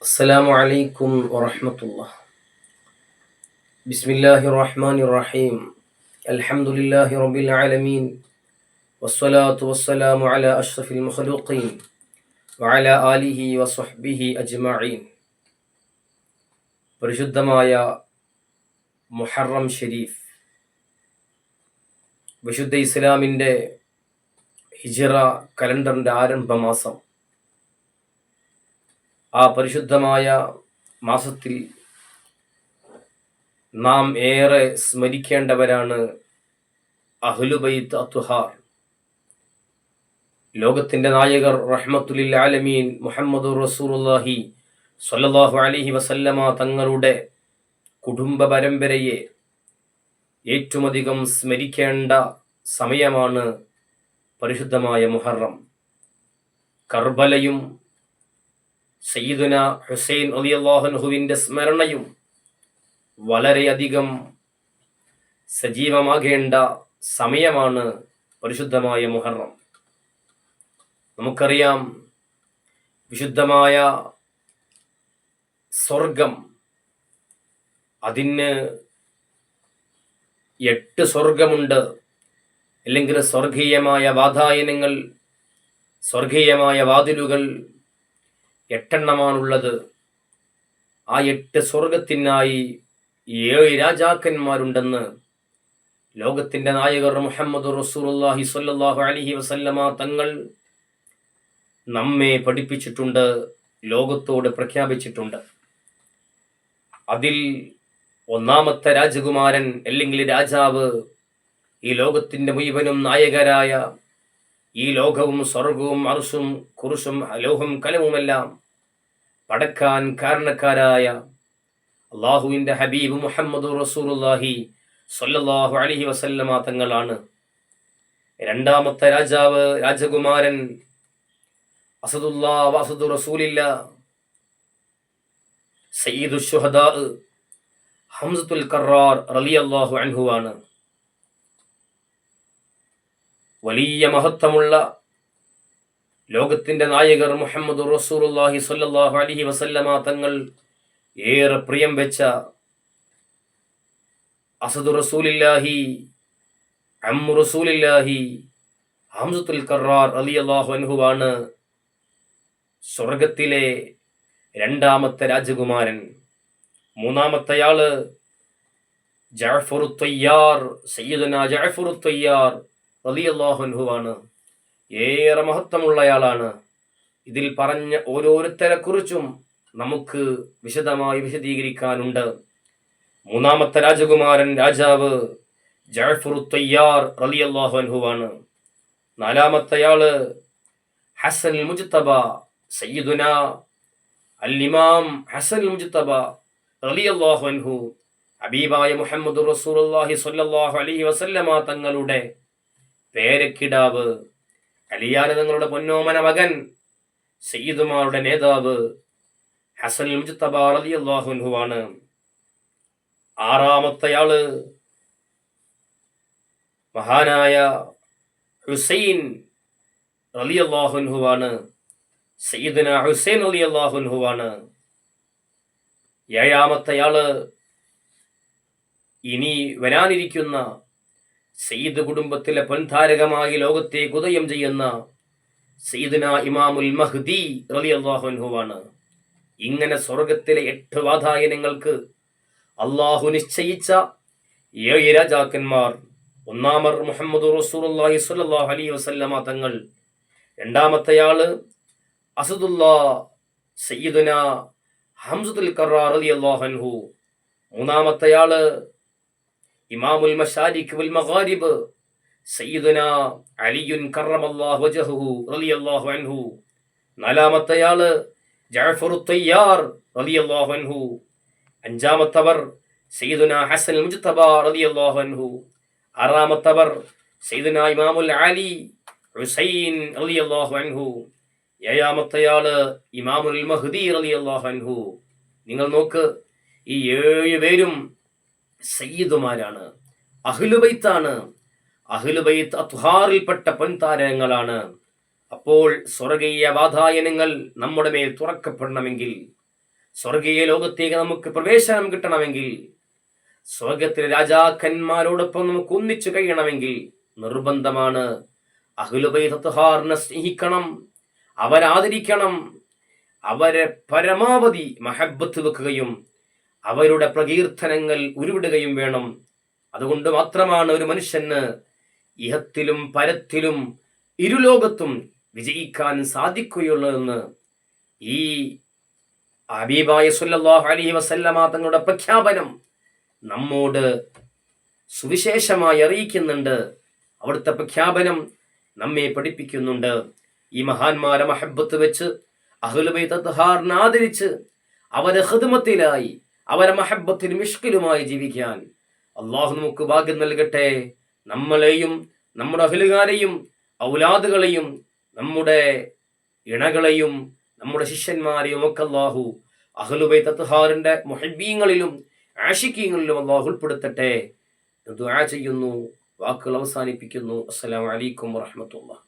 السلام عليكم ورحمة الله. بسم الله الرحمن الرحيم. الحمد لله رب العالمين، والصلاة والسلام على أشرف المخلوقين وعلى آله وصحبه أجمعين. പരിശുദ്ധമായ മുഹറം ഷരീഫ്, വിശുദ്ധ ഇസ്ലാമിൻ്റെ ഹിജ്റ കലണ്ടറിൻ്റെ ആരംഭമാസം. ആ പരിശുദ്ധമായ മാസത്തിൽ നാം ഏറെ സ്മരിക്കേണ്ടവരാണ് അഹ്ലുബൈത്ത് അത്വഹാർ. ലോകത്തിൻ്റെ നായകർ റഹ്മത്തുലിൽ ആലമീൻ മുഹമ്മദുർ റസൂലുള്ളാഹി സ്വല്ലല്ലാഹു അലൈഹി വസല്ലമ തങ്ങളുടെ കുടുംബ പരമ്പരയെ ഏറ്റവുമധികം സ്മരിക്കേണ്ട സമയമാണ് പരിശുദ്ധമായ മുഹറം. കർബലയും സയ്യിദുന ഹുസൈൻ റളിയല്ലാഹു അൻഹുവിൻ്റെ സ്മരണയും വളരെയധികം സജീവമാകേണ്ട സമയമാണ് പരിശുദ്ധമായ മുഹറം. നമുക്കറിയാം, വിശുദ്ധമായ സ്വർഗം, അതിന് 8 സ്വർഗമുണ്ട്. അല്ലെങ്കിൽ സ്വർഗീയമായ വാതായനങ്ങൾ, സ്വർഗീയമായ വാതിലുകൾ 8 ആ 8 സ്വർഗത്തിനായി 7 രാജാക്കന്മാരുണ്ടെന്ന് ലോകത്തിൻ്റെ നായകർ മുഹമ്മദ് റസൂലുള്ളാഹി സ്വല്ലല്ലാഹു അലൈഹി വസല്ലമ തങ്ങൾ നമ്മെ പഠിപ്പിച്ചിട്ടുണ്ട്, ലോകത്തോട് പ്രഖ്യാപിച്ചിട്ടുണ്ട്. അതിൽ ഒന്നാമത്തെ രാജകുമാരൻ അല്ലെങ്കിൽ രാജാവ്, ഈ ലോകത്തിൻ്റെ മുഴുവനും നായകരായ, ഈ ലോകവും സ്വർഗവും അർശും കുർശും ലൗഹും കലമുമെല്ലാം പടക്കാൻ കാരണക്കാരായ അള്ളാഹുവിൻ്റെ ഹബീബ് മുഹമ്മദ് റസൂലുള്ളാഹി സ്വല്ലല്ലാഹു അലൈഹി വസല്ലമ തങ്ങളാണ്. രണ്ടാമത്തെ രാജകുമാരൻ അസദുല്ലാഹ് വഅസദു റസൂലില്ലാ സയ്യിദുൽ ശുഹദാ ഹംസത്തുൽ കറാർ റളിയല്ലാഹു അൻഹു ആണ്. വലിയ മഹത്വമുള്ള ലോകത്തിൻ്റെ നായകർ മുഹമ്മദ് റസൂലുള്ളാഹി സ്വല്ലല്ലാഹു അലൈഹി വസല്ലമ തങ്ങൾ ഏറെ പ്രിയം വെച്ച അസദു റസൂലില്ലാഹി അമ്മു റസൂലില്ലാഹി ഹംസത്തുൽ കറാർ റളിയല്ലാഹു അൻഹു ആണ് സ്വർഗത്തിലെ രണ്ടാമത്തെ രാജകുമാരൻ. മൂന്നാമത്തെയാള് ജഅഫറുൽ തയ്യാർ, സയ്യിദുനാ ജഅഫറുൽ തയ്യാർ റളിയല്ലാഹു അൻഹു ആണ്. ഏറെ മഹത്വമുള്ളയാളാണ്. ഇതിൽ പറഞ്ഞ ഓരോരുത്തരെ കുറിച്ചും നമുക്ക് വിശദമായി വിശദീകരിക്കാനുണ്ട്. മൂന്നാമത്തെ രാജകുമാരൻ, രാജാവ് ജഅഫറുൽ തയ്യാർ റളിയല്ലാഹു അൻഹു ആണ്. നാലാമത്തെയാള് ഹസനുൽ മുജ്തബ, സയ്യിദുനാ അൽ ഇമാം ഹസനുൽ മുജ്തബ റളിയല്ലാഹു അൻഹു, ഹബീബായ മുഹമ്മദ് റസൂലുള്ളാഹി സ്വല്ലല്ലാഹു അലൈഹി വസല്ലമ തങ്ങളുടെ പേരക്കിടാവ്, അലിയാർ തങ്ങളുടെ പൊന്നോമന മകൻ, സയ്യിദുമാരുടെ നേതാവ് ഹസനുൽ മുജ്തബ റളിയല്ലാഹു അൻഹു ആണ്. ആറാമത്തെയാള് മഹാനായ ഹുസൈൻ റളിയല്ലാഹു അൻഹു ആണ്. സയ്യിദുനാ ഹുസൈൻ റളിയല്ലാഹു അൻഹു ആണ്. ഏഴാമത്തെയാള് ഇനി വരാനിരിക്കുന്ന സയ്യിദ് കുടുംബത്തിലെ പൊൻതാരകമായി ലോകത്തേക്ക് ഉദയം ചെയ്യുന്ന സയ്യിദുനാ ഇമാമുൽ മഹ്ദി റളിയല്ലാഹു അൻഹു ആണ്. ഇങ്ങനെ സ്വർഗത്തിലെ 8 വാതായനങ്ങൾക്ക് അള്ളാഹു നിശ്ചയിച്ച 7 രാജാക്കന്മാർ. ഒന്നാമർ മുഹമ്മദ് റസൂലുള്ളാഹി സ്വല്ലല്ലാഹു അലൈഹി വസല്ലമ തങ്ങൾ. രണ്ടാമത്തെയാള് അസദുല്ലാ സയ്യിദുനാ ഹംസത്തുൽ കറാർ റളിയല്ലാഹു അൻഹു. മൂന്നാമത്തെയാള് ഇമാമുൽ മശാരിഖ് വൽ മഗാരിബ് സയ്യിദുനാ അലിയുൻ കറമല്ലാഹു വജ്ഹഹു റളിയല്ലാഹു അൻഹു. നാലാമത്തെയാള് ജഅഫറുൽ തയ്യാർ റളിയല്ലാഹു അൻഹു. അഞ്ചാമത്തവർ സയ്യിദുനാ ഹസനുൽ മുജ്തബ റളിയല്ലാഹു അൻഹു. ആറാമത്തവർ സയ്യിദുനാ ഇമാമുൽ അലി ഹുസൈൻ റളിയല്ലാഹു അൻഹു. ഏഴാമത്തെയാള് ഇമാമുൽ മഹ്ദി റളിയല്ലാഹു അൻഹു. നിങ്ങൾ നോക്ക്, ഈ 7 പേരും സയ്യിദുമാരാണ്, അഹ്ലുബൈത്താണ്. അഹ്ലുബൈത്ത് അത്ഹാറിൽപ്പെട്ട പൊൻതാരങ്ങളാണ്. അപ്പോൾ സ്വർഗീയ വാതായനങ്ങൾ നമ്മുടെ മേൽ തുറക്കപ്പെടണമെങ്കിൽ സ്വർഗീയ ലോകത്തേക്ക് നമുക്ക് പ്രവേശനം കിട്ടണമെങ്കിൽ, സ്വർഗത്തിലെ രാജാക്കന്മാരോടൊപ്പം നമുക്ക് ഒന്നിച്ചു കഴിയണമെങ്കിൽ നിർബന്ധമാണ് അഹ്ലു ബൈത്ത് തത്ഹാറിനെ സ്നേഹിക്കണം, അവരാദരിക്കണം, അവരെ പരമാവധി മഹബത്ത് വെക്കുകയും അവരുടെ പ്രകീർത്തനങ്ങൾ ഉരുവിടുകയും വേണം. അതുകൊണ്ട് മാത്രമാണ് ഒരു മനുഷ്യന് ഇഹത്തിലും പരത്തിലും ഇരുലോകത്തും വിജയിക്കാൻ സാധിക്കുകയുള്ളതെന്ന് ഈ ഹബീബായ സല്ലല്ലാഹു അലൈഹി വസല്ലമ തങ്ങളുടെ പ്രഖ്യാപനം നമ്മോട് സുവിശേഷമായി അറിയിക്കുന്നുണ്ട്. അവിടുത്തെ പ്രഖ്യാപനം നമ്മെ പഠിപ്പിക്കുന്നുണ്ട്. ഈ മഹാന്മാരെ മഹബത്ത് വെച്ച് അഹ്ലു ബൈത്ത് തത്ഹാറിനെ ആദരിച്ച് അവരെ ഖിദ്മത്തിലായി അവരെ മഹബത്തിലും ഇഷ്കിലുമായി ജീവിക്കാൻ അള്ളാഹു നമുക്ക് ഭാഗ്യം നൽകട്ടെ. നമ്മളെയും നമ്മുടെ അഹ്ലുകാരെയും ഔലാദുകളെയും നമ്മുടെ ഇണകളെയും നമ്മുടെ ശിഷ്യന്മാരെയും ഒക്കെ അള്ളാഹു അഹ്ലു ബൈത്ത് തത്ഹാറിന്റെ മുഹബ്ബീങ്ങളിലും ആശിക്കീങ്ങളിലും അള്ളാഹു ഉൾപ്പെടുത്തട്ടെ. ദുആ ചെയ്യുന്നു, വാക്കുകൾ അവസാനിപ്പിക്കുന്നു. അസ്സലാമു അലൈക്കും വറഹ്മത്തുള്ളാഹി.